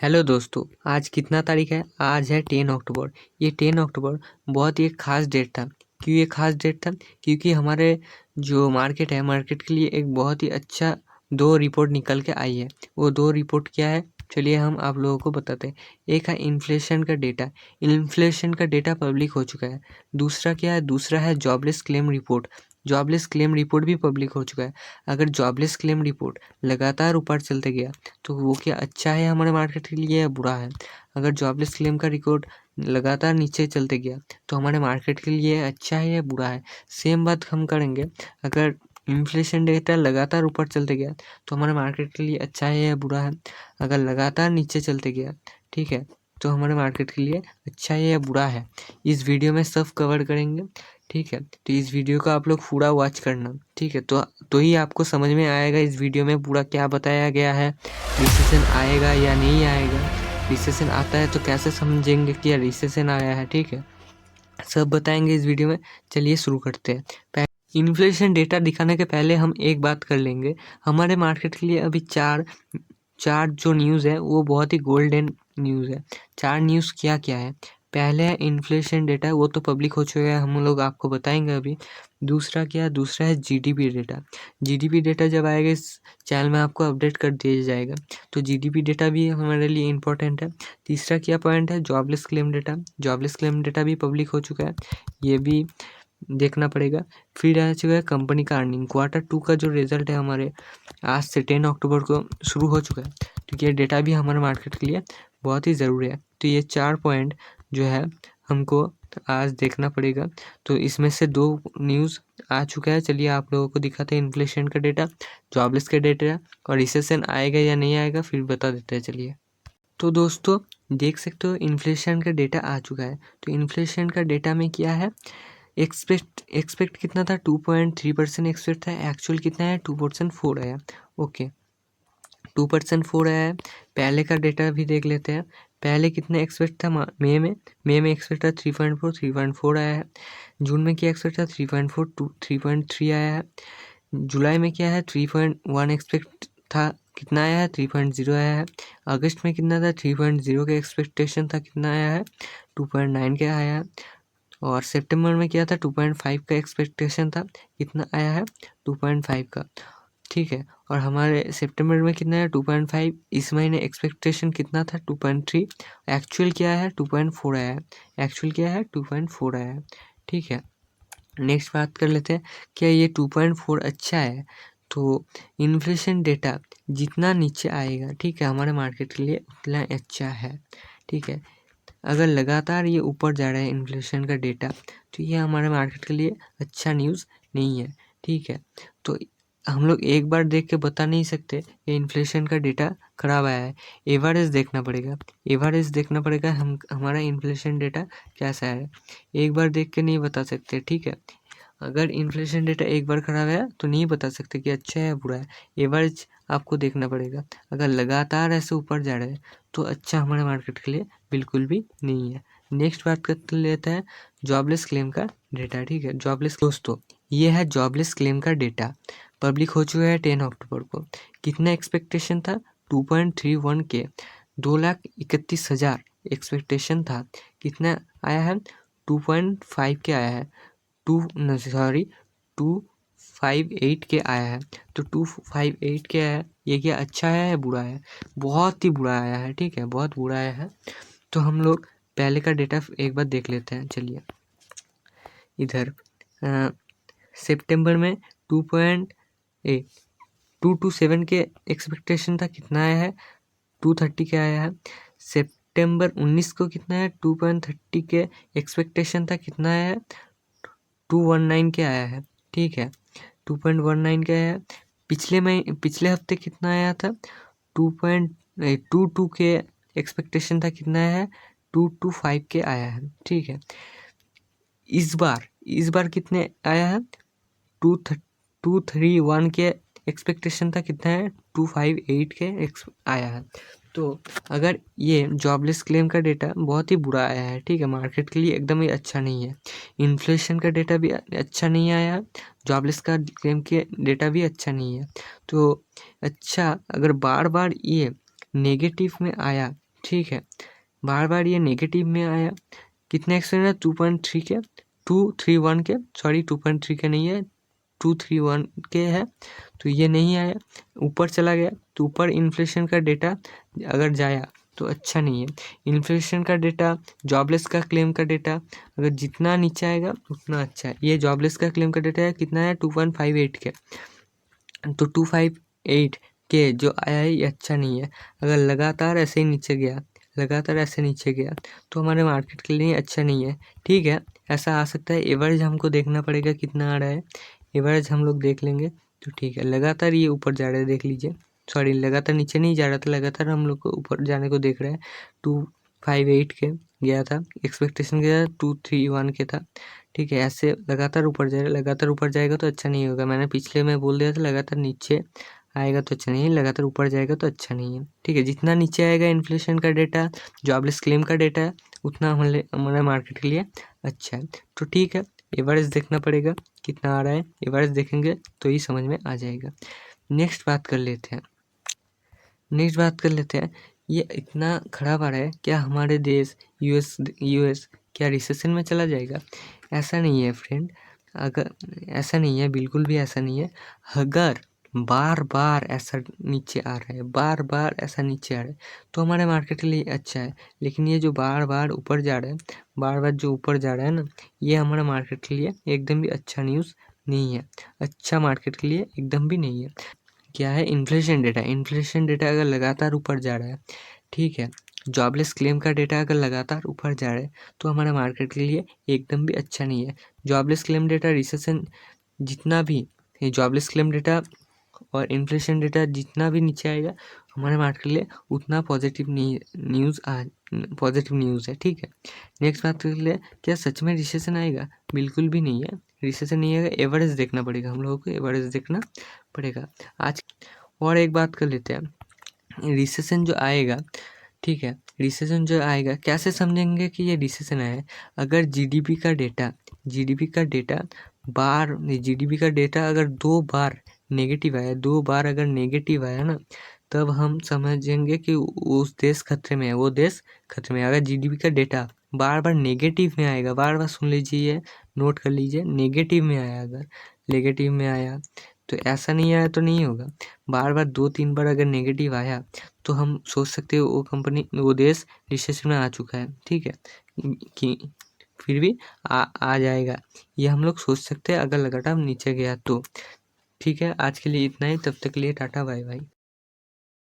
Hello दोस्तों, आज कितना तारीख है? आज है 10 अक्टूबर। ये 10 अक्टूबर बहुत ही एक ख़ास डेट था। क्यों ये ख़ास डेट था? क्योंकि हमारे जो मार्केट है, मार्केट के लिए एक बहुत ही अच्छा 2 रिपोर्ट निकल के आई है। वो 2 रिपोर्ट क्या है? चलिए हम आप लोगों को बताते हैं। एक है इन्फ्लेशन का डेटा। इन्फ्लेशन का डेटा पब्लिक हो चुका है। दूसरा क्या है? दूसरा है jobless claim report. Jobless claim report भी पब्लिक हो चुका है। अगर जॉबलेस क्लेम रिपोर्ट लगातार ऊपर चलते गया तो वो क्या अच्छा है हमारे मार्केट के लिए या बुरा है? अगर जॉबलेस क्लेम का रिकॉर्ड लगातार नीचे चलते गया तो हमारे मार्केट के लिए अच्छा है या बुरा है? सेम बात हम करेंगे। अगर इन्फ्लेशन डेटा लगातार ऊपर चलते गया तो हमारे मार्केट के लिए अच्छा है या बुरा है? अगर लगातार नीचे चलते गया, ठीक है, तो हमारे मार्केट के लिए अच्छा है या बुरा है? इस वीडियो में सब कवर करेंगे, ठीक है। तो इस वीडियो को आप लोग पूरा वॉच करना, ठीक है। तो ही आपको समझ में आएगा इस वीडियो में पूरा क्या बताया गया है। रिसेशन आएगा या नहीं आएगा, रिसेशन आता है तो कैसे समझेंगे कि रिसेशन आया है, ठीक है। सब बताएंगे इस वीडियो में। चलिए शुरू करते हैं। इन्फ्लेशन डेटा दिखाने के पहले हम एक बात कर लेंगे। हमारे मार्केट के लिए अभी चार चार जो न्यूज़ है वो बहुत ही गोल्डन न्यूज़ है। 4 न्यूज़ क्या क्या है? पहले है इन्फ्लेशन डेटा, वो तो पब्लिक हो चुका है, हम लोग आपको बताएंगे अभी। दूसरा क्या है? दूसरा है जीडीपी डेटा। जीडीपी डेटा जब आएगा इस चैनल में आपको अपडेट कर दिया जाएगा, तो जीडीपी डेटा भी हमारे लिए इम्पोर्टेंट है। तीसरा क्या पॉइंट है? Jobless claim data. Jobless claim data भी पब्लिक हो चुका है, ये भी देखना पड़ेगा। फिर आ चुका है कंपनी का अर्निंग। Q2 का जो रिजल्ट है हमारे आज से 10 अक्टूबर को शुरू हो चुका है, क्योंकि ये डेटा भी हमारे मार्केट के लिए बहुत ही ज़रूरी है। तो ये 4 पॉइंट जो है हमको आज देखना पड़ेगा। तो इसमें से 2 न्यूज़ आ चुका है। चलिए आप लोगों को दिखाते हैं इन्फ्लेशन का डेटा, जॉबलेस का डेटा, और रिसेशन आएगा या नहीं आएगा फिर बता देते हैं। चलिए, तो दोस्तों देख सकते हो इन्फ्लेशन का डेटा आ चुका है। तो इन्फ्लेशन का डेटा में क्या है? एक्सपेक्ट कितना था? 2.3% एक्सपेक्ट था। एक्चुअल कितना है? 2.4 आया। ओके, 2.4 आया है। पहले का डेटा भी देख लेते हैं। पहले कितना एक्सपेक्ट था? मई में एक्सपेक्ट था 3.4 आया है। जून में क्या एक्सपेक्ट था? 3.4 टू 3.3 आया है। जुलाई में क्या है? 3.1 एक्सपेक्ट था, कितना आया है? 3.0 आया है। अगस्त में कितना था? 3.0 का एक्सपेक्टेशन था, कितना आया है? 2.9 का आया है। और सितंबर में क्या था? 2.5 का एक्सपेक्टेशन था, कितना आया है? 2.5 का, ठीक है। और हमारे सितंबर में कितना है? 2.5। इस महीने एक्सपेक्टेशन कितना था? 2.3। एक्चुअल क्या है? 2.4 आया है। एक्चुअल क्या है? 2.4 आया है, ठीक है। नेक्स्ट बात कर लेते हैं, क्या ये 2.4 अच्छा है? तो इन्फ्लेशन डेटा जितना नीचे आएगा, ठीक है, हमारे मार्केट के लिए उतना अच्छा है, ठीक है। अगर लगातार ये ऊपर जा रहा है इन्फ्लेशन का डेटा, तो ये हमारे मार्केट के लिए अच्छा न्यूज़ नहीं है, ठीक है। तो हम लोग एक बार देख के बता नहीं सकते कि इन्फ्लेशन का डेटा खराब आया है। एवरेज देखना पड़ेगा, एवरेज देखना पड़ेगा हम हमारा इन्फ्लेशन डेटा कैसा है। एक बार देख के नहीं बता सकते, ठीक है। अगर इन्फ्लेशन डेटा एक बार खराब है तो नहीं बता सकते कि अच्छा है या बुरा है। एवरेज आपको देखना पड़ेगा। अगर लगातार ऐसे ऊपर जा रहा है तो अच्छा हमारे मार्केट के लिए बिल्कुल भी नहीं है। नेक्स्ट बात कर लेते हैं जॉबलेस क्लेम का डेटा, ठीक है। जॉबलेस दोस्तों, ये है जॉबलेस क्लेम का डेटा, पब्लिक हो चुका है 10 अक्टूबर को। कितना एक्सपेक्टेशन था? 2.31 के, 2,31,000 एक्सपेक्टेशन था, कितना आया है? 2.5 के आया है। 258 के आया है। तो 258 के आया है, ये क्या अच्छा है या बुरा है? बहुत ही बुरा आया है, ठीक है, बहुत बुरा आया है। तो हम लोग पहले का डेटा एक बार देख लेते हैं। चलिए, इधर सितंबर में 2.227 के एक्सपेक्टेशन था, कितना आया है? 230 के आया है। सितंबर 19 को कितना है? 2.30 के एक्सपेक्टेशन था, कितना आया है? 219 के आया है, ठीक है। 2.19 के आया है। पिछले हफ्ते कितना आया था? 2.22 के एक्सपेक्टेशन था, कितना आया है? 225 के आया है, ठीक है। इस बार कितने आया है? 231 के एक्सपेक्टेशन था, कितना है? 258 के आया है। तो अगर ये जॉबलेस क्लेम का डेटा बहुत ही बुरा आया है, ठीक है, मार्केट के लिए एकदम ही अच्छा नहीं है। इन्फ्लेशन का डेटा भी अच्छा नहीं आया है, जॉबलेस का क्लेम के डेटा भी अच्छा नहीं है। तो अच्छा, अगर बार बार ये नेगेटिव में आया ठीक है। बार बार ये नेगेटिव में आया। कितने एक्सटेंड है? 2.3 के, 231 के, सॉरी 2.3 के नहीं है, 231 के है, तो ये नहीं आया, ऊपर चला गया। तो ऊपर इन्फ्लेशन का डेटा अगर जाया तो अच्छा नहीं है। इन्फ्लेशन का डेटा, जॉबलेस का क्लेम का डेटा अगर जितना नीचे आएगा उतना अच्छा है। ये जॉबलेस का क्लेम का डेटा है कितना है? 2.58 के, तो 258 के जो आया है ये अच्छा नहीं है। अगर लगातार ऐसे ही नीचे गया, लगातार ऐसे नीचे गया तो हमारे मार्केट के लिए अच्छा नहीं है। ठीक है, ऐसा आ सकता है। एवरेज हमको देखना पड़ेगा कितना आ रहा है, एवरेज हम लोग देख लेंगे तो ठीक है। लगातार ये ऊपर जा रहा है, देख लीजिए, सॉरी लगातार नीचे नहीं जा रहा था, लगातार हम लोग को ऊपर जाने को देख रहा है। 258 के गया था, एक्सपेक्टेशन गया 231 के था। ठीक है, ऐसे लगातार ऊपर जाएगा, लगातार ऊपर जाएगा तो अच्छा नहीं होगा। मैंने पिछले में बोल दिया था लगातार नीचे आएगा तो अच्छा नहीं है, लगातार ऊपर जाएगा तो अच्छा नहीं है। ठीक है, जितना नीचे आएगा इन्फ्लेशन का डेटा, जॉबलेस क्लेम का डेटा है, उतना हमारे मार्केट के लिए अच्छा है। तो ठीक है, एवरेज देखना पड़ेगा कितना आ रहा है, एवरेज देखेंगे तो ही समझ में आ जाएगा। नेक्स्ट बात कर लेते हैं, ये इतना खराब आ रहा है, क्या हमारे देश यूएस क्या रिसेशन में चला जाएगा? ऐसा नहीं है फ्रेंड, अगर ऐसा नहीं है, बिल्कुल भी ऐसा नहीं है। अगर बार बार ऐसा नीचे आ रहा है, बार बार ऐसा नीचे आ रहा है तो हमारे मार्केट के लिए अच्छा है। लेकिन ये जो बार बार ऊपर जा रहा है, बार बार जो ऊपर जा रहा है ना, ये हमारे मार्केट के लिए एकदम भी अच्छा न्यूज़ नहीं है, अच्छा मार्केट के लिए एकदम भी नहीं है। क्या है? Inflation data. इन्फ्लेशन डेटा अगर लगातार ऊपर जा रहा है, ठीक है, जॉबलेस क्लेम का डेटा अगर लगातार ऊपर जा रहा है तो हमारे मार्केट के लिए एकदम भी अच्छा नहीं है। जॉबलेस क्लेम डेटा, रिसेशन, जितना भी जॉबलेस क्लेम डेटा और इन्फ्लेशन डेटा जितना भी नीचे आएगा हमारे मार्केट के लिए उतना पॉजिटिव न्यूज़ है। ठीक है, नेक्स्ट बात कर ले, क्या सच में रिसेशन आएगा? बिल्कुल भी नहीं है, रिसेशन नहीं आएगा। एवरेज देखना पड़ेगा, हम लोगों को एवरेज देखना पड़ेगा आज। और एक बात कर लेते हैं, रिसेशन जो आएगा, ठीक है, रिसेशन जो आएगा कैसे समझेंगे कि ये रिसेशन आया है? अगर जीडीपी का डेटा जीडीपी का डेटा अगर 2 बार नेगेटिव आया, 2 बार अगर नेगेटिव आया ना, तब हम समझेंगे कि उस देश खतरे में है, वो देश खतरे में है। अगर जीडीपी का डेटा बार बार नेगेटिव में आएगा, बार बार सुन लीजिए, नोट कर लीजिए, नेगेटिव में आया, अगर नेगेटिव में आया तो ऐसा नहीं आया तो नहीं होगा। बार बार 2-3 बार अगर नेगेटिव आया तो हम सोच सकते हो वो देश रिसेशन में आ चुका है। ठीक है, कि फिर भी आ जाएगा, ये हम लोग सोच सकते हैं अगर लगातार नीचे गया तो। ठीक है, आज के लिए इतना ही, तब तक के लिए टाटा बाय बाय।